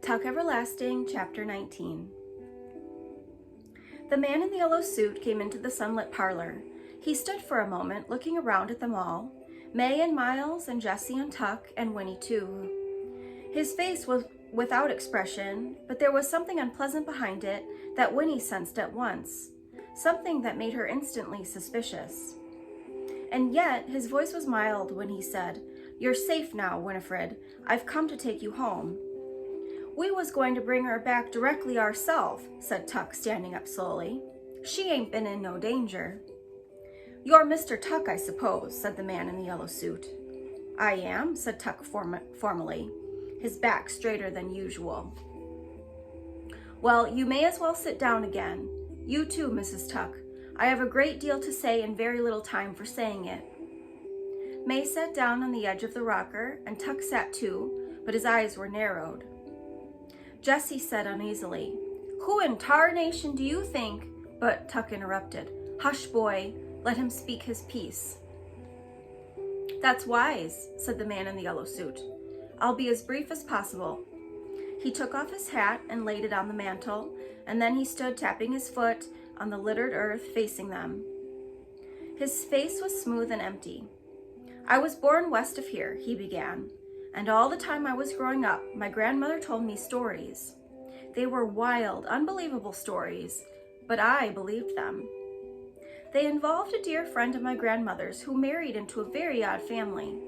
Tuck Everlasting, Chapter 19. The man in the yellow suit came into the sunlit parlor. He stood for a moment, looking around at them all, May and Miles and Jessie and Tuck and Winnie too. His face was without expression, but there was something unpleasant behind it that Winnie sensed at once, something that made her instantly suspicious. And yet his voice was mild when he said, "You're safe now, Winifred. I've come to take you home." "We was going to bring her back directly ourself," said Tuck, standing up slowly. "She ain't been in no danger." "You're Mr. Tuck, I suppose," said the man in the yellow suit. "I am," said Tuck formally, his back straighter than usual. "Well, you may as well sit down again. You too, Mrs. Tuck. I have a great deal to say and very little time for saying it." May sat down on the edge of the rocker, and Tuck sat too, but his eyes were narrowed. Jessie said uneasily, "Who in tarnation do you think—" But Tuck interrupted. "Hush, boy. Let him speak his piece." "That's wise," said the man in the yellow suit. "I'll be as brief as possible." He took off his hat and laid it on the mantel, and then he stood tapping his foot on the littered earth facing them. His face was smooth and empty. "I was born west of here," he began, "and all the time I was growing up, my grandmother told me stories. They were wild, unbelievable stories, but I believed them. They involved a dear friend of my grandmother's who married into a very odd family.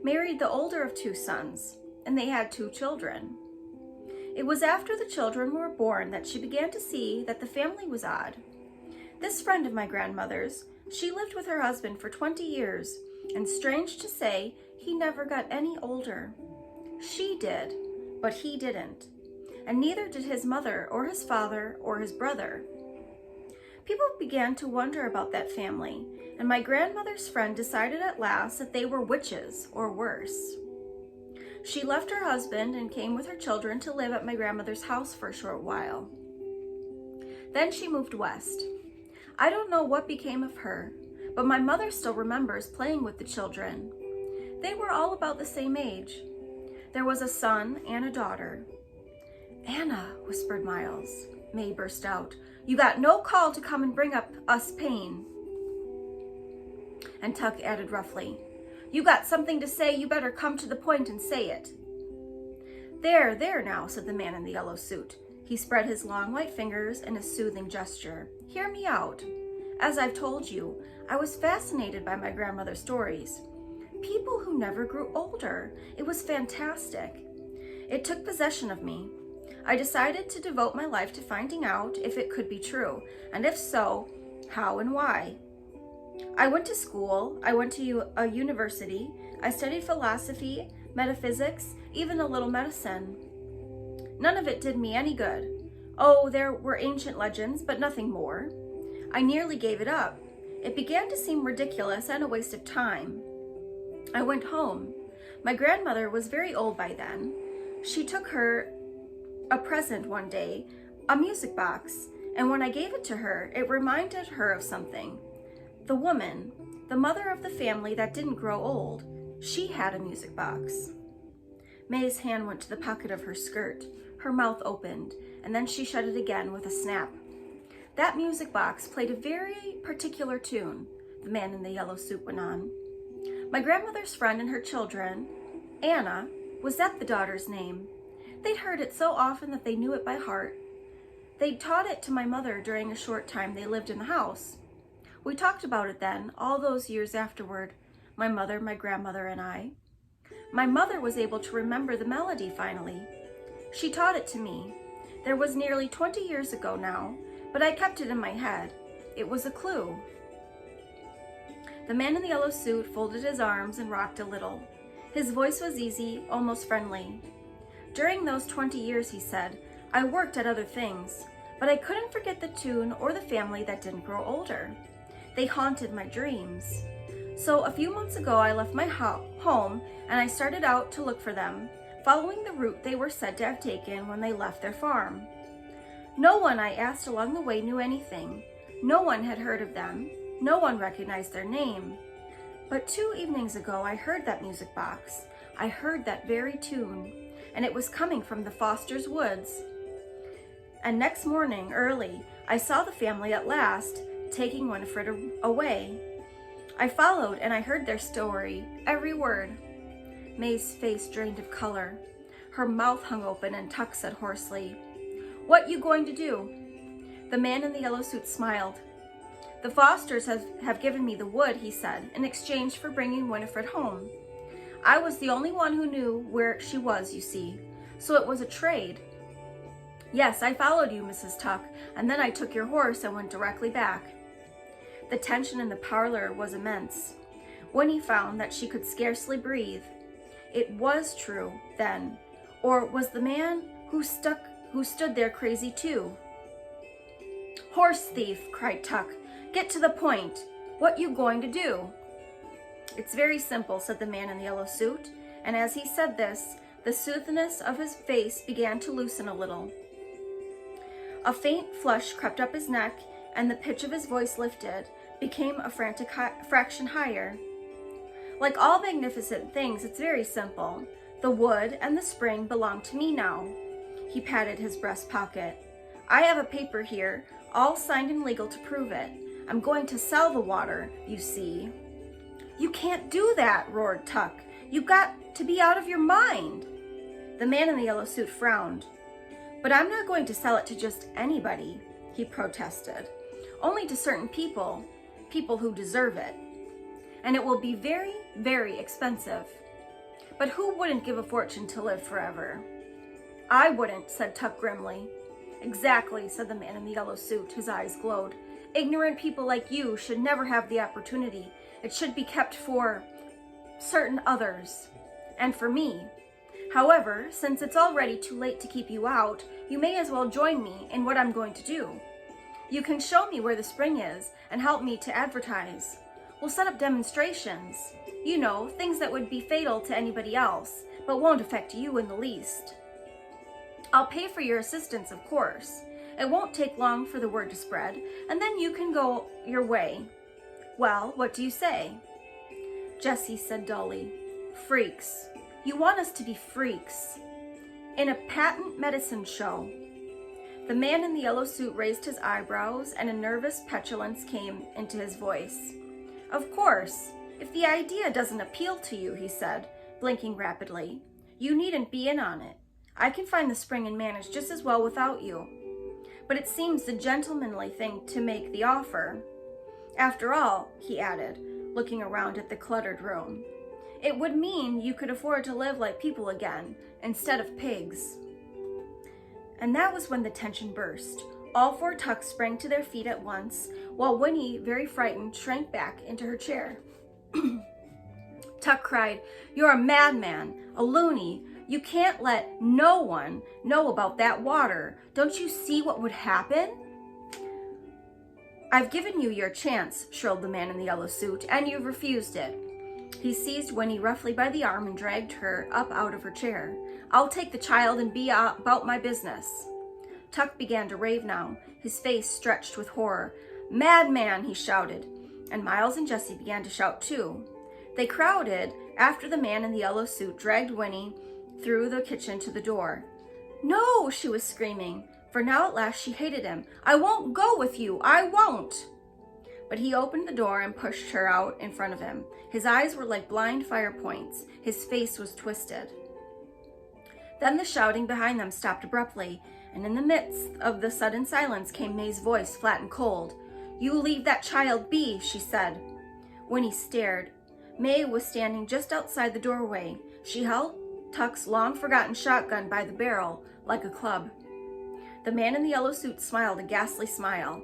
Married the older of two sons, and they had 2 children. It was after the children were born that she began to see that the family was odd. This friend of my grandmother's, she lived with her husband for 20 years, and strange to say, he never got any older. She did, but he didn't, and neither did his mother or his father or his brother. People began to wonder about that family, and my grandmother's friend decided at last that they were witches, or worse. She left her husband and came with her children to live at my grandmother's house for a short while. Then she moved west. I don't know what became of her, but my mother still remembers playing with the children. They were all about the same age. There was a son and a daughter." "Anna," whispered Miles. May burst out, "You got no call to come and bring up us pain." And Tuck added roughly, "You got something to say, you better come to the point and say it." There now," said the man in the yellow suit. He spread his long white fingers in a soothing gesture. "Hear me out. As I've told you, I was fascinated by my grandmother's stories. People who never grew older. It was fantastic. It took possession of me. I decided to devote my life to finding out if it could be true, and if so, how and why. I went to school, I went to a university, I studied philosophy, metaphysics, even a little medicine. None of it did me any good. Oh, there were ancient legends, but nothing more. I nearly gave it up. It began to seem ridiculous and a waste of time. I went home. My grandmother was very old by then. She took her a present one day, a music box, and when I gave it to her, it reminded her of something. The woman, the mother of the family that didn't grow old, she had a music box." May's hand went to the pocket of her skirt. Her mouth opened, and then she shut it again with a snap. "That music box played a very particular tune," the man in the yellow suit went on. "My grandmother's friend and her children, Anna, was that the daughter's name? They'd heard it so often that they knew it by heart. They'd taught it to my mother during a short time they lived in the house. We talked about it then, all those years afterward, my mother, my grandmother, and I. My mother was able to remember the melody finally. She taught it to me. There was nearly 20 years ago now, but I kept it in my head. It was a clue." The man in the yellow suit folded his arms and rocked a little. His voice was easy, almost friendly. "During those 20 years," he said, "I worked at other things, but I couldn't forget the tune or the family that didn't grow older. They haunted my dreams. So a few months ago, I left my home and I started out to look for them, following the route they were said to have taken when they left their farm. No one I asked along the way knew anything. No one had heard of them. No one recognized their name. But 2 evenings ago, I heard that music box. I heard that very tune. and it was coming from the Fosters' woods. And next morning, early, I saw the family at last, taking Winifred away. I followed and I heard their story, every word. May's face drained of color. Her mouth hung open and Tuck said hoarsely, "What you going to do?" The man in the yellow suit smiled. "The Fosters have given me the wood," he said, "in exchange for bringing Winifred home. I was the only one who knew where she was, you see, so it was a trade. Yes, I followed you, Mrs. Tuck, and then I took your horse and went directly back." The tension in the parlor was immense. Winnie found that she could scarcely breathe. It was true, then, or was the man who stood there crazy too? "Horse thief," cried Tuck. "Get to the point. What you going to do?" "It's very simple," said the man in the yellow suit, and as he said this, the smoothness of his face began to loosen a little. A faint flush crept up his neck, and the pitch of his voice lifted, became a frantic fraction higher. "Like all magnificent things, it's very simple. The wood and the spring belong to me now." He patted his breast pocket. "I have a paper here, all signed and legal to prove it. I'm going to sell the water, you see." "You can't do that," roared Tuck. "You've got to be out of your mind." The man in the yellow suit frowned. "But I'm not going to sell it to just anybody," he protested. "Only to certain people who deserve it. And it will be very, very expensive. But who wouldn't give a fortune to live forever?" "I wouldn't," said Tuck grimly. "Exactly," said the man in the yellow suit. His eyes glowed. "Ignorant people like you should never have the opportunity. It should be kept for certain others. And for me. However, since it's already too late to keep you out, you may as well join me in what I'm going to do. You can show me where the spring is and help me to advertise. We'll set up demonstrations. You know, things that would be fatal to anybody else, but won't affect you in the least. I'll pay for your assistance, of course. It won't take long for the word to spread, and then you can go your way. Well, what do you say?" Jessie said dully, "Freaks. You want us to be freaks. In a patent medicine show." The man in the yellow suit raised his eyebrows, and a nervous petulance came into his voice. "Of course, if the idea doesn't appeal to you," he said, blinking rapidly, "you needn't be in on it. I can find the spring and manage just as well without you. But it seems the gentlemanly thing to make the offer. After all," he added, looking around at the cluttered room, "it would mean you could afford to live like people again, instead of pigs." And that was when the tension burst. All four Tucks sprang to their feet at once, while Winnie, very frightened, shrank back into her chair. Tuck cried, "You're a madman, a loony. You can't let no one know about that water. Don't you see what would happen?" "I've given you your chance," shrilled the man in the yellow suit, "and you've refused it." He seized Winnie roughly by the arm and dragged her up out of her chair. "I'll take the child and be about my business." Tuck began to rave now, his face stretched with horror. "Madman!" he shouted, and Miles and Jessie began to shout too. They crowded after the man in the yellow suit dragged Winnie through the kitchen to the door. "No!" she was screaming, for now at last she hated him. "I won't go with you! I won't!" But he opened the door and pushed her out in front of him. His eyes were like blind fire points. His face was twisted. Then the shouting behind them stopped abruptly, and in the midst of the sudden silence came May's voice, flat and cold. "You leave that child be," she said. Winnie stared. May was standing just outside the doorway. She held Tuck's long-forgotten shotgun by the barrel, like a club. The man in the yellow suit smiled a ghastly smile.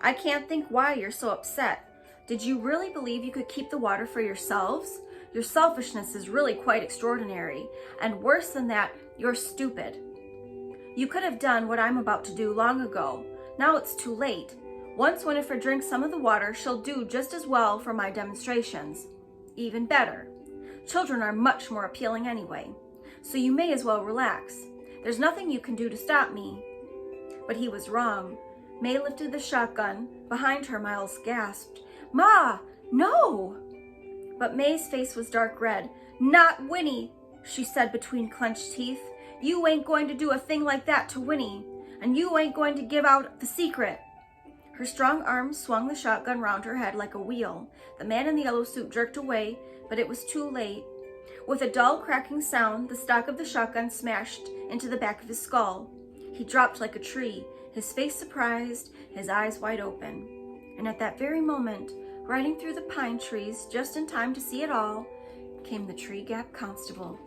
"I can't think why you're so upset. Did you really believe you could keep the water for yourselves? Your selfishness is really quite extraordinary, and worse than that, you're stupid. You could have done what I'm about to do long ago. Now it's too late. Once Winifred drinks some of the water, she'll do just as well for my demonstrations. Even better. Children are much more appealing anyway, so you may as well relax. There's nothing you can do to stop me." But he was wrong. May lifted the shotgun. Behind her, Miles gasped, "Ma, no!" But May's face was dark red. "Not Winnie! she said between clenched teeth. "You ain't going to do a thing like that to Winnie, and you ain't going to give out the secret." Her strong arms swung the shotgun round her head like a wheel. The man in the yellow suit jerked away, but it was too late. With a dull cracking sound, the stock of the shotgun smashed into the back of his skull. He dropped like a tree, his face surprised, his eyes wide open. And at that very moment, riding through the pine trees just in time to see it all, came the Tree Gap Constable.